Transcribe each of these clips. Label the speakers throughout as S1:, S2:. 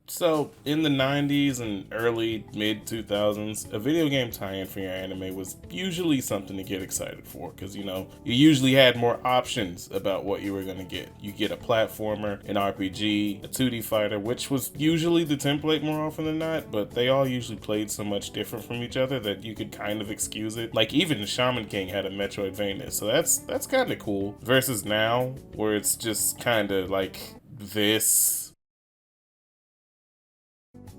S1: So, in the 90s and early mid 2000s, a video game tie-in for your anime was usually something to get excited for because, you usually had more options about what you were going to get. You get a platformer, an RPG, a 2D fighter, which was usually the template more often than not, but they all usually played so much different from each other that you could kind of excuse it. Like, even the Shaman King had a Metroidvania, so that's kind of cool. Versus now, where it's just kind of like this.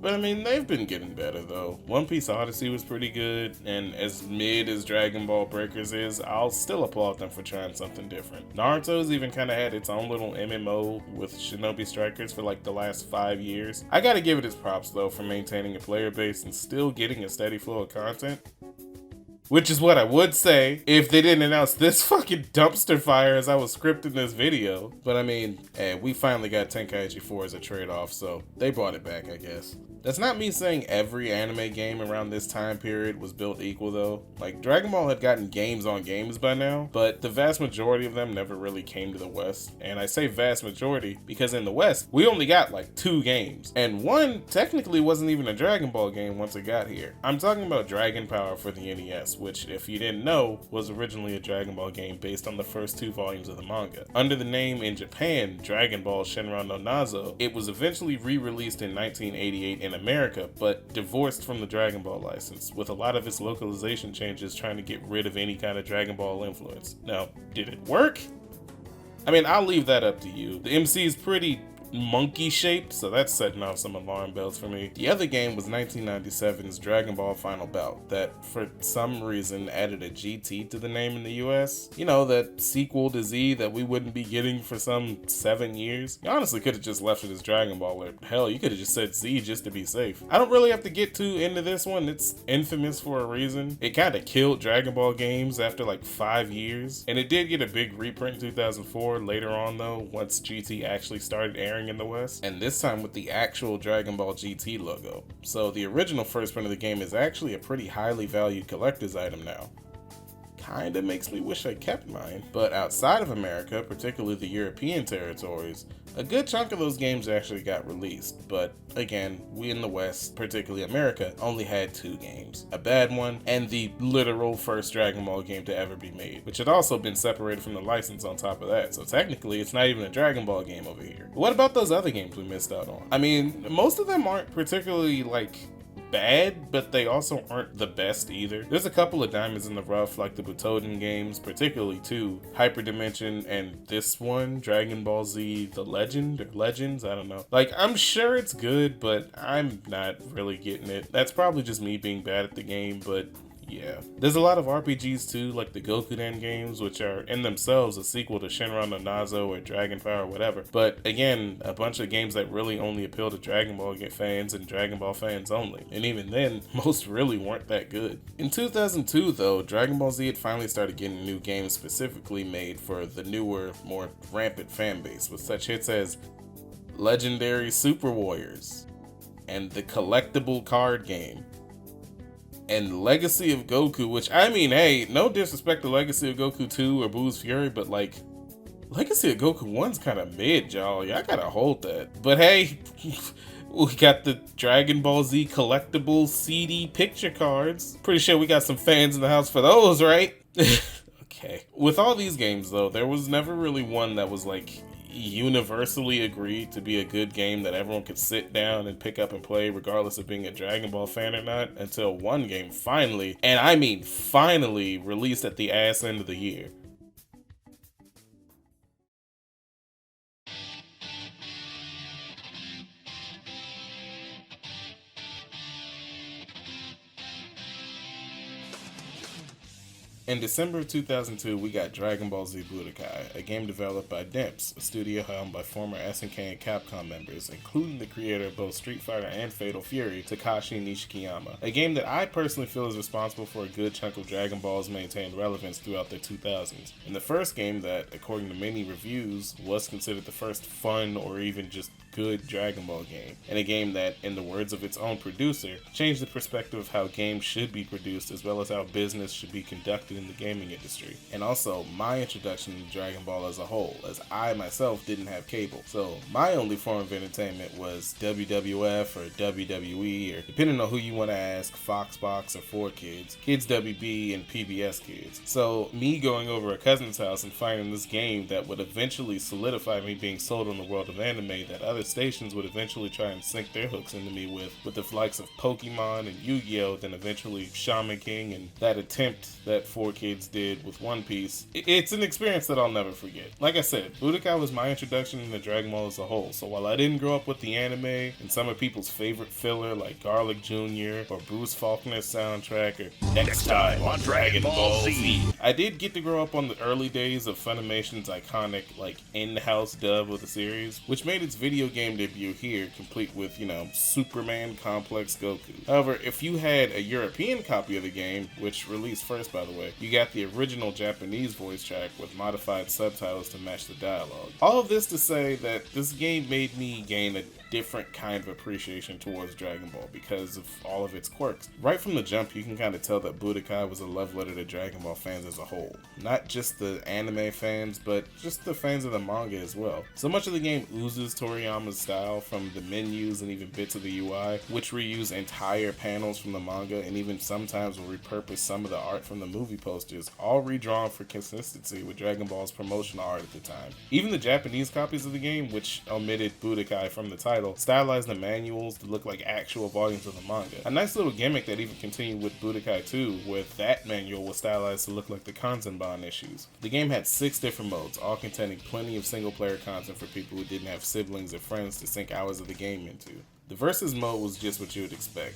S1: But I mean, they've been getting better though. One Piece Odyssey was pretty good, and as mid as Dragon Ball Breakers is, I'll still applaud them for trying something different. Naruto's even kind of had its own little MMO with Shinobi Strikers for like the last 5 years. I gotta give it its props though for maintaining a player base and still getting a steady flow of content. Which is what I would say if they didn't announce this fucking dumpster fire as I was scripting this video. But I mean, hey, we finally got Tenkaichi 4 as a trade-off, so they brought it back, I guess. That's not me saying every anime game around this time period was built equal though. Like, Dragon Ball had gotten games on games by now, but the vast majority of them never really came to the West. And I say vast majority because in the West, we only got like 2 games. And one technically wasn't even a Dragon Ball game once it got here. I'm talking about Dragon Power for the NES, which, if you didn't know, was originally a Dragon Ball game based on the first 2 volumes of the manga. Under the name in Japan, Dragon Ball Shenron no Nazo, it was eventually re-released in 1988 in America, but divorced from the Dragon Ball license, with a lot of its localization changes trying to get rid of any kind of Dragon Ball influence. Now, did it work? I mean, I'll leave that up to you. The MC is pretty monkey shaped, so that's setting off some alarm bells for me. The other game was 1997's Dragon Ball Final Bout that for some reason added a GT to the name in the US. You know, that sequel to Z that we wouldn't be getting for some 7 years. You honestly could have just left it as Dragon Ball, or hell, you could have just said Z just to be safe. I don't really have to get too into this one. It's infamous for a reason. It kind of killed Dragon Ball games after like 5 years, and it did get a big reprint in 2004 later on though, once GT actually started airing in the West, and this time with the actual Dragon Ball GT logo. So the original first print of the game is actually a pretty highly valued collector's item now. Kinda makes me wish I kept mine. But outside of America, particularly the European territories, a good chunk of those games actually got released. But again, we in the West, particularly America, only had 2 games. A bad one, and the literal first Dragon Ball game to ever be made, which had also been separated from the license on top of that. So technically, it's not even a Dragon Ball game over here. But what about those other games we missed out on? I mean, most of them aren't particularly, like, bad, but they also aren't the best either. There's a couple of diamonds in the rough, like the Butoden games, particularly 2, Hyperdimension, and this one, Dragon Ball Z, The Legend, or Legends, I don't know. Like, I'm sure it's good, but I'm not really getting it. That's probably just me being bad at the game, but yeah. There's a lot of RPGs too, like the Gokuden games, which are in themselves a sequel to Shenron no Nazo or Dragon Power or whatever. But again, a bunch of games that really only appeal to Dragon Ball fans and Dragon Ball fans only. And even then, most really weren't that good. In 2002 though, Dragon Ball Z had finally started getting new games specifically made for the newer, more rampant fan base, with such hits as Legendary Super Warriors and the collectible card game, and Legacy of Goku, which, I mean, hey, no disrespect to Legacy of Goku 2 or Boo's Fury, but like, Legacy of Goku 1's kind of mid, y'all. Y'all gotta hold that. But hey, we got the Dragon Ball Z collectible CD picture cards. Pretty sure we got some fans in the house for those, right? Okay. With all these games, though, there was never really one that was like universally agreed to be a good game that everyone could sit down and pick up and play regardless of being a Dragon Ball fan or not, until one game finally, and I mean finally, released at the ass end of the year. In December of 2002, we got Dragon Ball Z Budokai, a game developed by Dimps, a studio helmed by former SNK and Capcom members, including the creator of both Street Fighter and Fatal Fury, Takashi Nishikiyama. A game that I personally feel is responsible for a good chunk of Dragon Ball's maintained relevance throughout the 2000s. And the first game that, according to many reviews, was considered the first fun or even just good Dragon Ball game, and a game that, in the words of its own producer, changed the perspective of how games should be produced as well as how business should be conducted in the gaming industry. And also my introduction to Dragon Ball as a whole, as I myself didn't have cable. So my only form of entertainment was WWF or WWE, or depending on who you want to ask, Foxbox or 4Kids, Kids WB, and PBS Kids. So me going over a cousin's house and finding this game that would eventually solidify me being sold on the world of anime that other stations would eventually try and sink their hooks into me with the likes of Pokemon and Yu-Gi-Oh!, then eventually Shaman King, and that attempt that 4Kids did with One Piece. It's an experience that I'll never forget. Like I said, Budokai was my introduction into Dragon Ball as a whole, so while I didn't grow up with the anime and some of people's favorite filler like Garlic Jr. or Bruce Faulkner's soundtrack or Next Time on Dragon Ball Z, I did get to grow up on the early days of Funimation's iconic like in-house dub of the series, which made its video game debut here complete with, Superman Complex Goku. However, if you had a European copy of the game, which released first by the way, you got the original Japanese voice track with modified subtitles to match the dialogue. All of this to say that this game made me gain a different kind of appreciation towards Dragon Ball because of all of its quirks. Right from the jump, you can kind of tell that Budokai was a love letter to Dragon Ball fans as a whole. Not just the anime fans, but just the fans of the manga as well. So much of the game oozes Toriyama's style, from the menus and even bits of the UI, which reuse entire panels from the manga and even sometimes will repurpose some of the art from the movie posters, all redrawn for consistency with Dragon Ball's promotional art at the time. Even the Japanese copies of the game, which omitted Budokai from the title, stylized the manuals to look like actual volumes of the manga. A nice little gimmick that even continued with Budokai 2, where that manual was stylized to look like the Kanzenban issues. The game had 6 different modes, all containing plenty of single-player content for people who didn't have siblings or friends to sink hours of the game into. The versus mode was just what you would expect.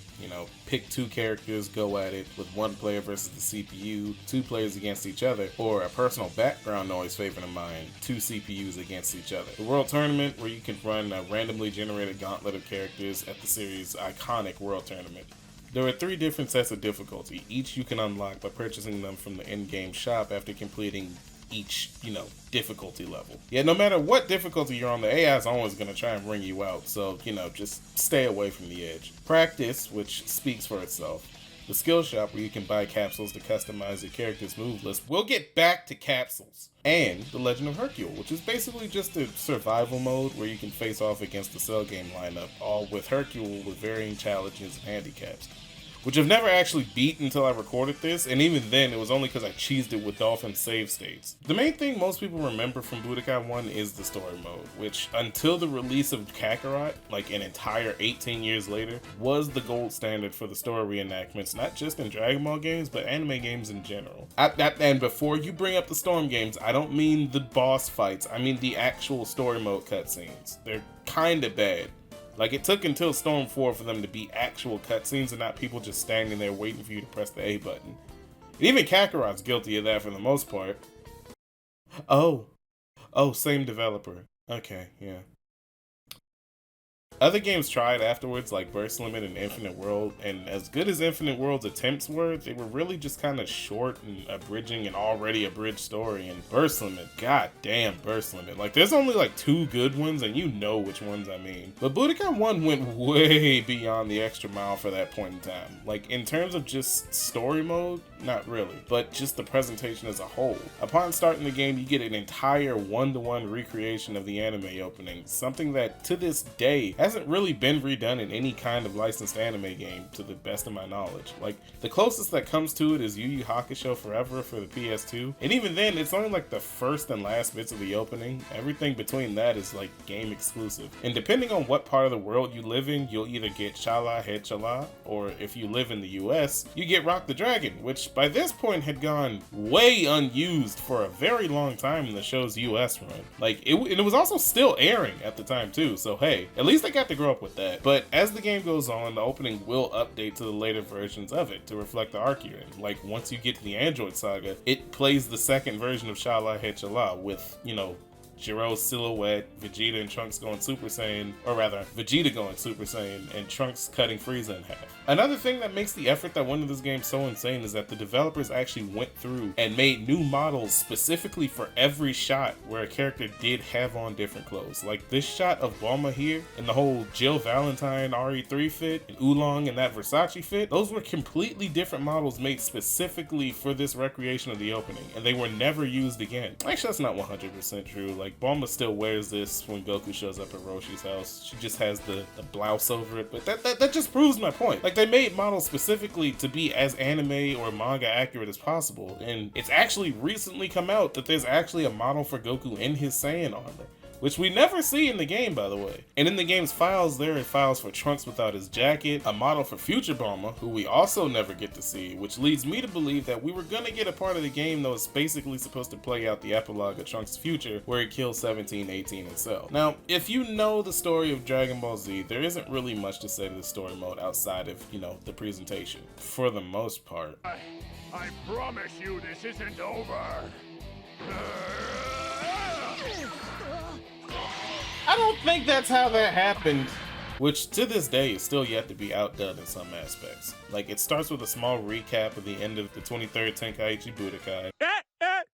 S1: Pick 2 characters, go at it, with 1 player versus the CPU, 2 players against each other, or a personal background noise favorite of mine, 2 CPUs against each other. The World Tournament, where you can run a randomly generated gauntlet of characters at the series' iconic World Tournament. There are 3 different sets of difficulty, each you can unlock by purchasing them from the in-game shop after completing each, difficulty level. Yeah, no matter what difficulty you're on, the AI is always going to try and bring you out, so, just stay away from the edge. Practice, which speaks for itself. The skill shop, where you can buy capsules to customize your character's move list. We'll get back to capsules. And The Legend of Hercule, which is basically just a survival mode where you can face off against the Cell game lineup, all with Hercule with varying challenges and handicaps, which I've never actually beat until I recorded this, and even then it was only because I cheesed it with Dolphin save states. The main thing most people remember from Budokai 1 is the story mode, which until the release of Kakarot, like an entire 18 years later, was the gold standard for the story reenactments, not just in Dragon Ball games, but anime games in general. And before you bring up the Storm games, I don't mean the boss fights, I mean the actual story mode cutscenes. They're kinda bad. Like, it took until Storm 4 for them to be actual cutscenes and not people just standing there waiting for you to press the A button. And even Kakarot's guilty of that for the most part. Oh, same developer. Okay, yeah. Other games tried afterwards, like Burst Limit and Infinite World, and as good as Infinite World's attempts were, they were really just kind of short and abridging an already abridged story. And Burst Limit, goddamn Burst Limit. Like, there's only like 2 good ones, and you know which ones I mean. But Budokai 1 went way beyond the extra mile for that point in time. Like, in terms of just story mode, not really, but just the presentation as a whole. Upon starting the game, you get an entire 1-to-1 recreation of the anime opening, something that to this day hasn't really been redone in any kind of licensed anime game to the best of my knowledge. Like, the closest that comes to it is Yu Yu Hakusho Forever for the PS2, and even then it's only like the first and last bits of the opening. Everything between that is like game exclusive, and depending on what part of the world you live in, you'll either get Chala Head Chala, or if you live in the US, you get Rock the Dragon, which by this point had gone way unused for a very long time in the show's US run. Like, and it was also still airing at the time too, so hey, at least I got to grow up with that. But as the game goes on, the opening will update to the later versions of it to reflect the arc you're in. Like, once you get to the Android Saga, it plays the second version of Shala He Chala with, Jiro's silhouette, Vegeta and Trunks going Super Saiyan, or rather, Vegeta going Super Saiyan, and Trunks cutting Frieza in half. Another thing that makes the effort that went into this game so insane is that the developers actually went through and made new models specifically for every shot where a character did have on different clothes. Like this shot of Bulma here, and the whole Jill Valentine RE3 fit, and Oolong and that Versace fit, those were completely different models made specifically for this recreation of the opening, and they were never used again. Actually, that's not 100% true. Like, Bulma still wears this when Goku shows up at Roshi's house. She just has the blouse over it, but that just proves my point. Like, they made models specifically to be as anime or manga accurate as possible, and it's actually recently come out that there's actually a model for Goku in his Saiyan armor, which we never see in the game, by the way. And in the game's files, there are files for Trunks without his jacket, a model for future Bulma, who we also never get to see, which leads me to believe that we were gonna get a part of the game that was basically supposed to play out the epilogue of Trunks' future, where he kills 17, 18, and Cell. Now, if you know the story of Dragon Ball Z, there isn't really much to say to the story mode outside of, you know, the presentation, for the most part.
S2: I promise you this isn't over.
S1: I don't think that's how that happened. Which to this day is still yet to be outdone in some aspects. Like, it starts with a small recap of the end of the 23rd Tenkaichi Budokai.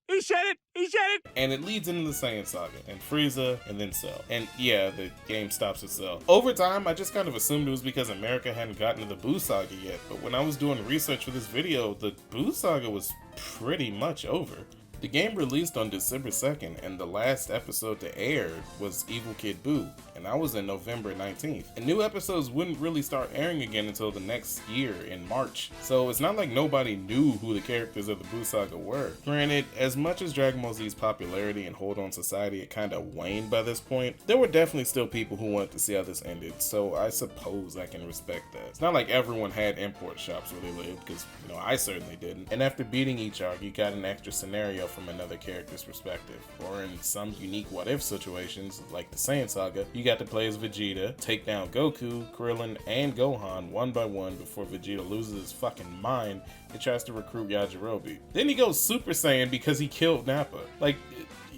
S2: He said it! He said it!
S1: And it leads into the Saiyan Saga, and Frieza, and then Cell. And yeah, the game stops at Cell. Over time, I just kind of assumed it was because America hadn't gotten to the Buu Saga yet, but when I was doing research for this video, the Buu Saga was pretty much over. The game released on December 2nd, and the last episode to air was Evil Kid Buu, and that was in November 19th. And new episodes wouldn't really start airing again until the next year in March, so it's not like nobody knew who the characters of the Buu Saga were. Granted, as much as Dragon Ball Z's popularity and hold on society had kind of waned by this point, there were definitely still people who wanted to see how this ended, so I suppose I can respect that. It's not like everyone had import shops where they lived, because, you know, I certainly didn't. And after beating each arc, you got an extra scenario from another character's perspective, or in some unique what-if situations, like the Saiyan Saga, you got to play as Vegeta, take down Goku, Krillin, and Gohan one by one before Vegeta loses his fucking mind and tries to recruit Yajirobe. Then he goes Super Saiyan because he killed Nappa. Like,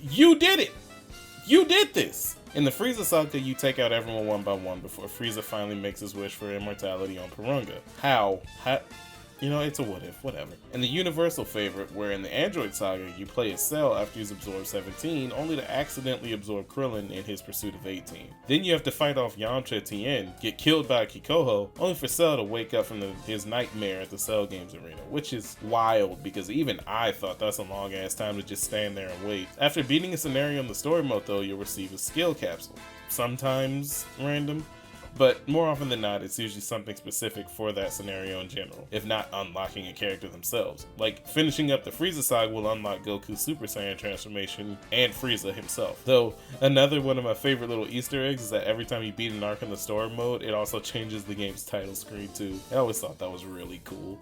S1: you did it! You did this! In the Frieza Saga, you take out everyone one by one before Frieza finally makes his wish for immortality on Porunga. How? You know, it's a what if, whatever. And the universal favorite, where in the Android Saga, you play as Cell after he's absorbed 17, only to accidentally absorb Krillin in his pursuit of 18. Then you have to fight off Yamcha Tien, get killed by Kikoho, only for Cell to wake up from his nightmare at the Cell Games Arena, which is wild because even I thought that's a long ass time to just stand there and wait. After beating a scenario in the story mode though, you'll receive a skill capsule. Sometimes random, but more often than not, it's usually something specific for that scenario in general, if not unlocking a character themselves. Like, finishing up the Frieza Saga will unlock Goku's Super Saiyan transformation and Frieza himself. Though, another one of my favorite little Easter eggs is that every time you beat an arc in the story mode, it also changes the game's title screen too. I always thought that was really cool.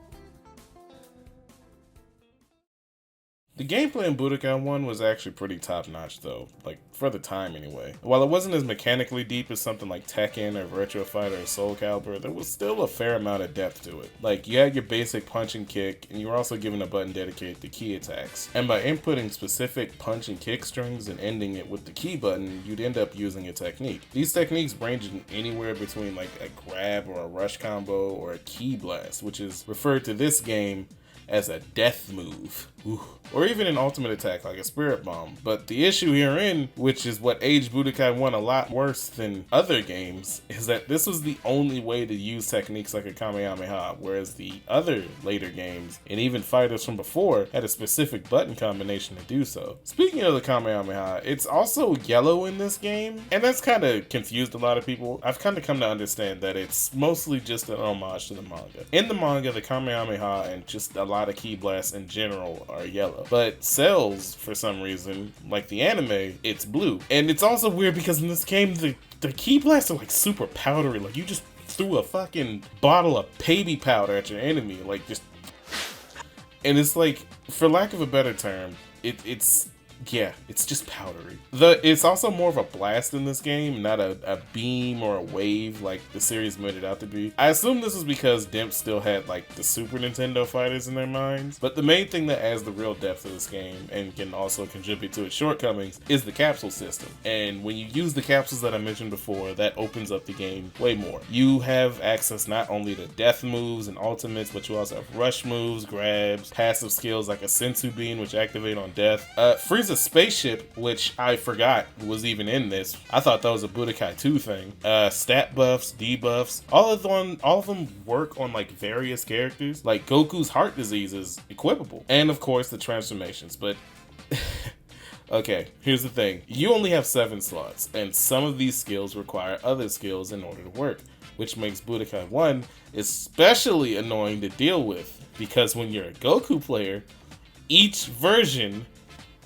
S1: The gameplay in Budokai 1 was actually pretty top notch though, like for the time anyway. While it wasn't as mechanically deep as something like Tekken or Virtua Fighter or Soul Calibur, there was still a fair amount of depth to it. Like, you had your basic punch and kick, and you were also given a button dedicated to key attacks. And by inputting specific punch and kick strings and ending it with the key button, you'd end up using a technique. These techniques range in anywhere between like a grab or a rush combo or a ki blast, which is referred to this game as a death move. Ooh. Or even an ultimate attack like a spirit bomb. But the issue herein, which is what aged Budokai 1 a lot worse than other games, is that this was the only way to use techniques like a Kamehameha, whereas the other later games, and even fighters from before, had a specific button combination to do so. Speaking of the Kamehameha, it's also yellow in this game, and that's kind of confused a lot of people. I've kind of come to understand that it's mostly just an homage to the manga. In the manga, the Kamehameha and just a lot of ki blasts in general are yellow. But Cell's, for some reason, like the anime, it's blue. And it's also weird because in this game, the ki blasts are like super powdery. Like, you just threw a fucking bottle of baby powder at your enemy. Like, just... And it's like, for lack of a better term, it's Yeah, it's just powdery. It's also more of a blast in this game, not a beam or a wave like the series made it out to be. I assume this is because Dimp still had like the Super Nintendo fighters in their minds, but the main thing that adds the real depth to this game and can also contribute to its shortcomings is the capsule system. And when you use the capsules that I mentioned before, that opens up the game way more. You have access not only to death moves and ultimates, but you also have rush moves, grabs, passive skills like a sensu bean, which activate on death. Frieza's spaceship, which I forgot was even in this. I thought that was a Budokai 2 thing. Stat buffs, debuffs, all of them work on like various characters. Like Goku's heart disease is equipable. And of course the transformations, but okay, here's the thing. You only have 7 slots, and some of these skills require other skills in order to work, which makes Budokai 1 especially annoying to deal with, because when you're a Goku player, each version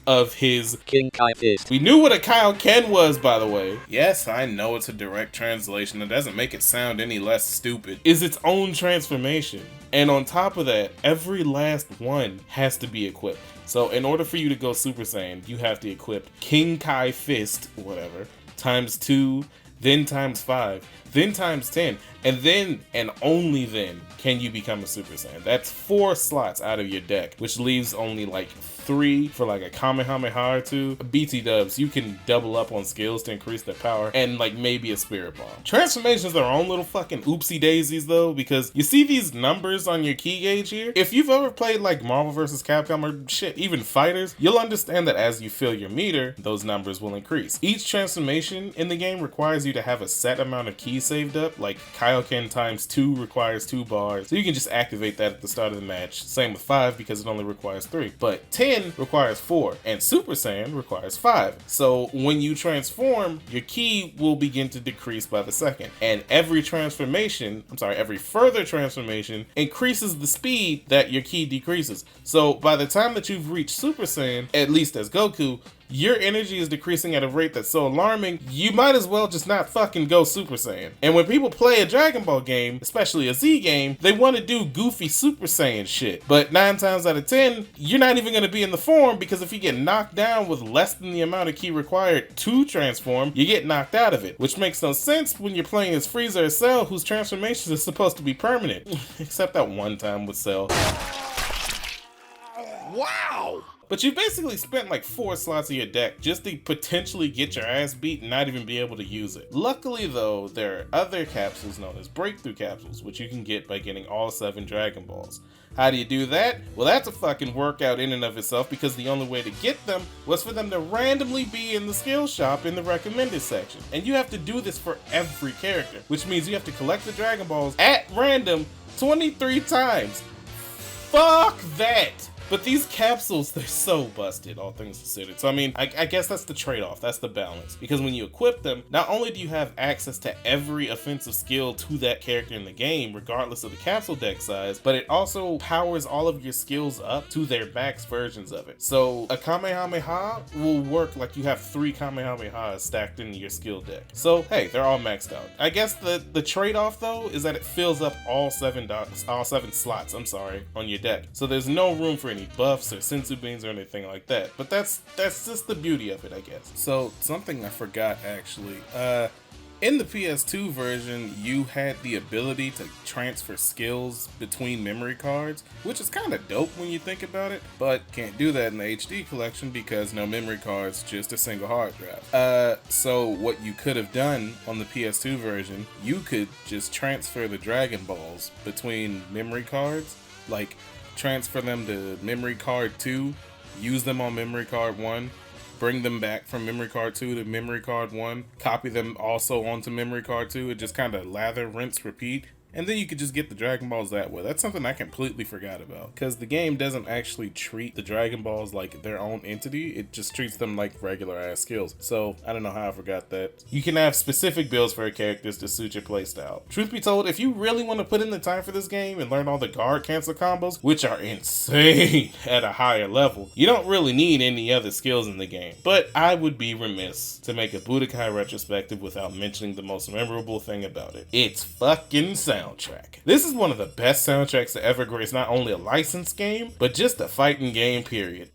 S1: of his
S3: King Kai Fist.
S1: We knew what a Kaioken was, by the way. Yes, I know it's a direct translation. It doesn't make it sound any less stupid. Is its own transformation. And on top of that, every last one has to be equipped. So in order for you to go Super Saiyan, you have to equip King Kai Fist, whatever, times 2, then times 5, then times 10, and then and only then can you become a Super Saiyan. That's 4 slots out of your deck, which leaves only like 3 for like a Kamehameha or 2. BT dubs, you can double up on skills to increase their power, and like maybe a Spirit Bomb. Transformations are their own little fucking oopsie daisies though, because you see these numbers on your key gauge here? If you've ever played like Marvel vs. Capcom or shit, even Fighters, you'll understand that as you fill your meter, those numbers will increase. Each transformation in the game requires you to have a set amount of keys saved up, like Kaioken times 2 requires 2 bars, so you can just activate that at the start of the match. Same with 5 because it only requires 3. But 10 requires 4, and Super Saiyan requires 5. So when you transform, your key will begin to decrease by the second. And every further transformation increases the speed that your key decreases. So by the time that you've reached Super Saiyan, at least as Goku, your energy is decreasing at a rate that's so alarming, you might as well just not fucking go Super Saiyan. And when people play a Dragon Ball game, especially a Z game, they want to do goofy Super Saiyan shit. But 9 times out of 10, you're not even going to be in the form, because if you get knocked down with less than the amount of ki required to transform, you get knocked out of it. Which makes no sense when you're playing as Frieza or Cell, whose transformations are supposed to be permanent. Except that one time with Cell.
S2: Wow!
S1: But you basically spent like 4 slots of your deck just to potentially get your ass beat and not even be able to use it. Luckily though, there are other capsules known as breakthrough capsules, which you can get by getting all 7 Dragon Balls. How do you do that? Well, that's a fucking workout in and of itself, because the only way to get them was for them to randomly be in the skill shop in the recommended section. And you have to do this for every character, which means you have to collect the Dragon Balls at random 23 times. Fuck that! But these capsules, they're so busted, all things considered. So I mean, I guess that's the trade-off, that's the balance. Because when you equip them, not only do you have access to every offensive skill to that character in the game, regardless of the capsule deck size, but it also powers all of your skills up to their max versions of it. So a Kamehameha will work like you have 3 Kamehamehas stacked in your skill deck. So hey, they're all maxed out. I guess the trade-off though is that it fills up all 7 slots, on your deck. So there's no room for any buffs or sensu beans or anything like that, but that's just the beauty of it, I guess. So something I forgot actually, in the PS2 version, you had the ability to transfer skills between memory cards, which is kind of dope when you think about it, but can't do that in the HD collection because no memory cards, just a single hard drive. So what you could have done on the PS2 version, you could just transfer the Dragon Balls between memory cards, like transfer them to memory card 2, use them on memory card 1, bring them back from memory card 2 to memory card 1, copy them also onto memory card 2, and just kind of lather, rinse, repeat. And then you could just get the Dragon Balls that way. That's something I completely forgot about, because the game doesn't actually treat the Dragon Balls like their own entity. It just treats them like regular ass skills. So I don't know how I forgot that. You can have specific builds for your characters to suit your playstyle. Truth be told, if you really want to put in the time for this game and learn all the guard cancel combos, which are insane at a higher level, you don't really need any other skills in the game. But I would be remiss to make a Budokai retrospective without mentioning the most memorable thing about it. It's fucking soundtrack. This is one of the best soundtracks to ever grace not only a licensed game, but just a fighting game period.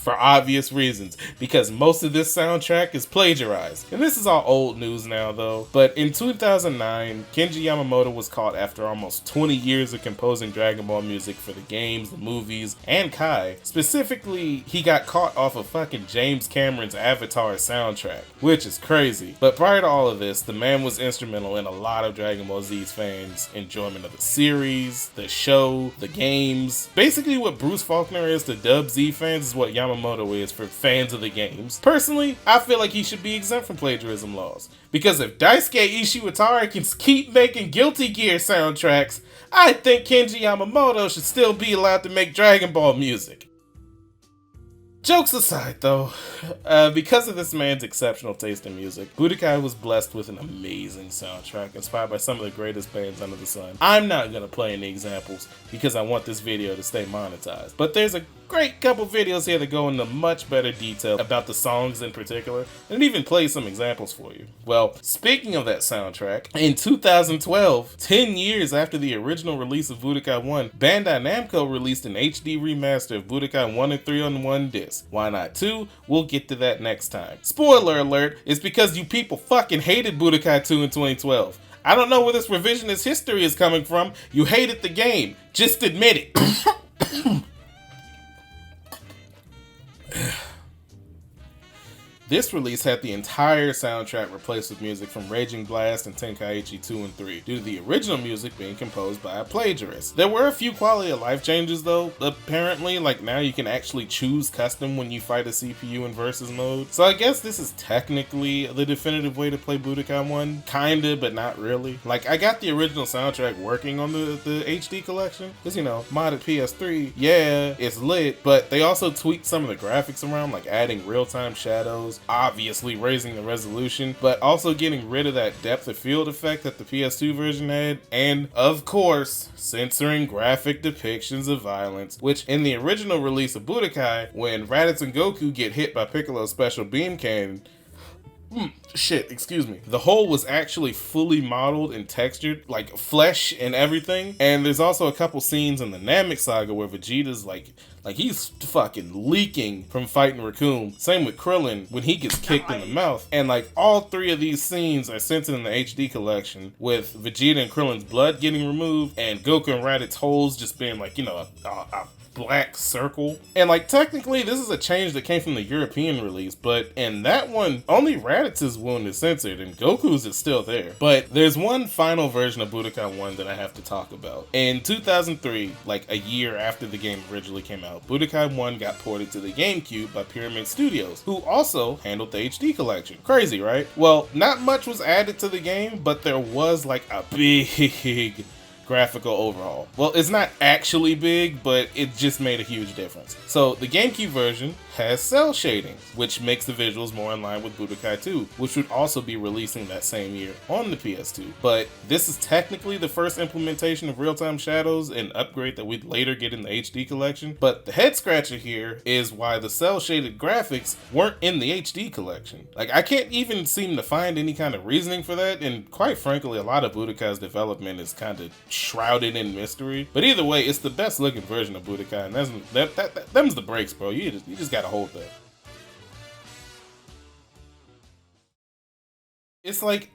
S1: for obvious reasons, because most of this soundtrack is plagiarized. And this is all old news now though, but in 2009, Kenji Yamamoto was caught after almost 20 years of composing Dragon Ball music for the games, the movies, and Kai. Specifically, he got caught off of fucking James Cameron's Avatar soundtrack, which is crazy. But prior to all of this, the man was instrumental in a lot of Dragon Ball Z's fans' enjoyment of the series, the show, the games. Basically what Bruce Faulkner is to Dub Z fans is what Yamamoto is for fans of the games. Personally, I feel like he should be exempt from plagiarism laws, because if Daisuke Ishiwatari can keep making Guilty Gear soundtracks, I think Kenji Yamamoto should still be allowed to make Dragon Ball music. Jokes aside though, because of this man's exceptional taste in music, Budokai was blessed with an amazing soundtrack inspired by some of the greatest bands under the sun. I'm not gonna play any examples because I want this video to stay monetized, but there's a great couple videos here that go into much better detail about the songs in particular, and even play some examples for you. Well, speaking of that soundtrack, in 2012, 10 years after the original release of Budokai 1, Bandai Namco released an HD remaster of Budokai 1 and 3 on one disc. Why not 2? We'll get to that next time. Spoiler alert, it's because you people fucking hated Budokai 2 in 2012. I don't know where this revisionist history is coming from. You hated the game. Just admit it. This release had the entire soundtrack replaced with music from Raging Blast and Tenkaichi 2 and 3, due to the original music being composed by a plagiarist. There were a few quality of life changes though, apparently, like now you can actually choose custom when you fight a CPU in versus mode. So I guess this is technically the definitive way to play Budokai 1, kinda, but not really. Like, I got the original soundtrack working on the HD collection, because you know, modded PS3, yeah, it's lit, but they also tweaked some of the graphics around, like adding real-time shadows, obviously raising the resolution, but also getting rid of that depth of field effect that the PS2 version had, and of course, censoring graphic depictions of violence, which in the original release of Budokai, when Raditz and Goku get hit by Piccolo's special beam cannon, the hole was actually fully modeled and textured, like flesh and everything. And there's also a couple scenes in the Namek Saga where Vegeta's like he's fucking leaking from fighting Raccoon. Same with Krillin when he gets kicked in the mouth. And like all three of these scenes are censored in the HD collection, with Vegeta and Krillin's blood getting removed and Goku and Raditz's holes just being like, you know, a black circle. And like technically this is a change that came from the European release, but in that one only Raditz's wound is censored and Goku's is still there. But there's one final version of Budokai 1 that I have to talk about. In 2003, like a year after the game originally came out, Budokai 1 got ported to the GameCube by Pyramid Studios, who also handled the HD collection. Crazy, right? Well, not much was added to the game, but there was like a big graphical overhaul. Well, it's not actually big, but it just made a huge difference. So the GameCube version has cell shading, which makes the visuals more in line with Budokai 2, which would also be releasing that same year on the PS2. But this is technically the first implementation of real-time shadows, an upgrade that we'd later get in the HD collection. But the head scratcher here is why the cell shaded graphics weren't in the HD collection. Like, I can't even seem to find any kind of reasoning for that, and quite frankly, a lot of Budokai's development is kind of shrouded in mystery. But either way, it's the best looking version of Budokai, and them's the breaks, bro. You just gotta hold that. It's like,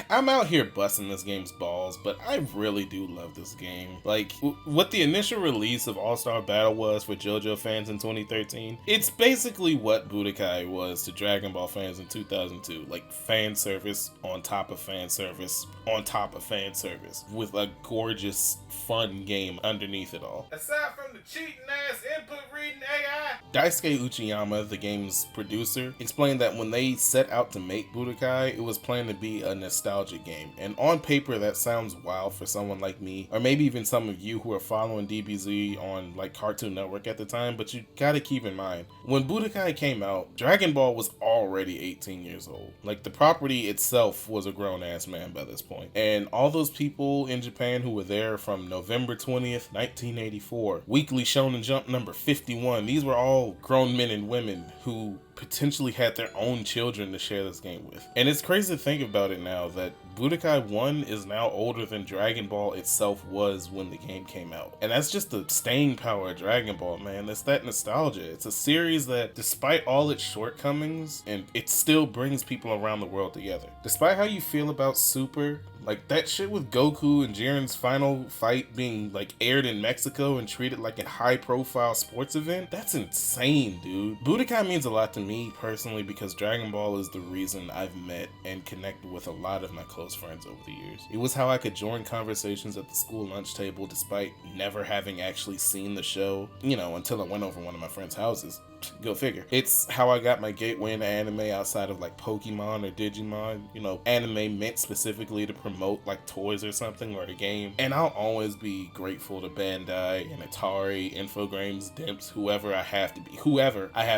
S1: I'm out here busting this game's balls, but I really do love this game. Like, what the initial release of All-Star Battle was for JoJo fans in 2013, it's basically what Budokai was to Dragon Ball fans in 2002. Like, fan service on top of fan service on top of fan service, with a gorgeous, fun game underneath it all. Aside from the cheating ass input reading AI, Daisuke Uchiyama, the game's producer, explained that when they set out to make Budokai, it was planned to be a nostalgic game. And on paper, that sounds wild for someone like me, or maybe even some of you who are following DBZ on like Cartoon Network at the time, but you gotta keep in mind, when Budokai came out, Dragon Ball was already 18 years old. Like, the property itself was a grown-ass man by this point. And all those people in Japan who were there from November 20th, 1984, Weekly Shonen Jump number 51, these were all grown men and women who potentially had their own children to share this game with. And it's crazy to think about it now that Budokai 1 is now older than Dragon Ball itself was when the game came out. And that's just the staying power of Dragon Ball, man. It's that nostalgia. It's a series that, despite all its shortcomings, and it still brings people around the world together. Despite how you feel about Super, like that shit with Goku and Jiren's final fight being like aired in Mexico and treated like a high profile sports event, that's insane, dude. Budokai means a lot to me personally because Dragon Ball is the reason I've met and connected with a lot of my close friends over the years. It was how I could join conversations at the school lunch table despite never having actually seen the show, you know, until I went over one of my friends' houses. Go figure. It's how I got my gateway into anime outside of like Pokemon or Digimon. You know, anime meant specifically to promote like toys or something or a game. And I'll always be grateful to Bandai and Atari, Infogrames, Dimps, whoever I have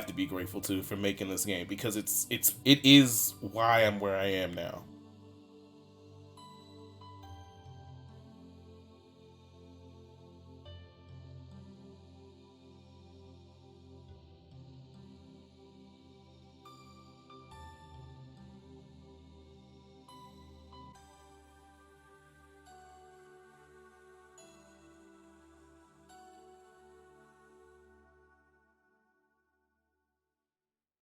S1: to be grateful to for making this game because it is why I'm where I am now.